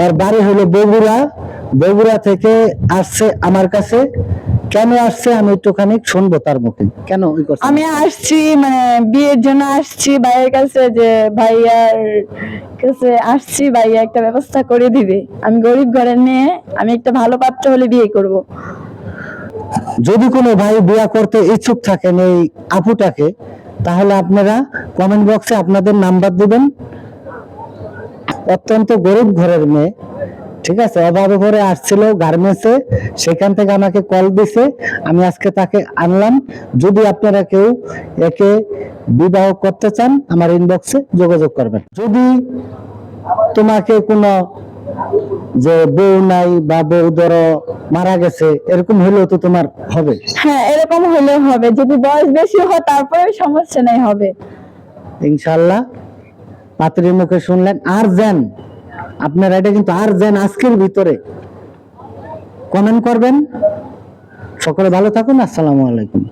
এর বাড়ি হলো বগুড়া। বগুড়া থেকে আসছে আমার কাছে। কেন আসছে আমি একটুখানি শুনবো তার মুখে। কেন ওই কথা? আমি আসছি মানে বিয়ের জন্য আসছি ভাইয়ের কাছে, যে ভাইয়ার কাছে আসছি, ভাইয়া একটা ব্যবস্থা করে দিবে। আমি গরিব ঘরের মেয়ে, আমি একটা ভালো পাত্র হলে বিয়ে করব। যদি কোনো ভাই বিয়ে করতে ইচ্ছুক থাকেন এই আপুটাকে, তাহলে আপনারা কমেন্ট বক্সে আপনাদের নাম্বার দিবেন। অত্যন্ত গরিব ঘরের মেয়ে, ঠিক আছে, অভাবে পরে আসছিল গার্মেন্টসে, সেখান থেকে আমাকে কল দিছে, আমি আজকে তাকে আনলাম। যদি আপনারা কেউ একে বিবাহ করতে চান আমার ইনবক্সে যোগাযোগ করবেন। যদি তোমাকে কোনো যে বউ নাই বা বউ ধরো মারা গেছে এরকম হলেও তো তোমার হবে। হ্যাঁ, এরকম হলেও হবে, যদি বয়স বেশি হয় তারপরে সমস্যা নাই, হবে ইনশাল্লাহ। পাত্রীর মুখে শুনলেন। আর যেন আপনারা এটা কিন্তু আর যেন আজকের ভিতরে কমেন্ট করবেন। সকলে ভালো থাকুন। আসসালামু আলাইকুম।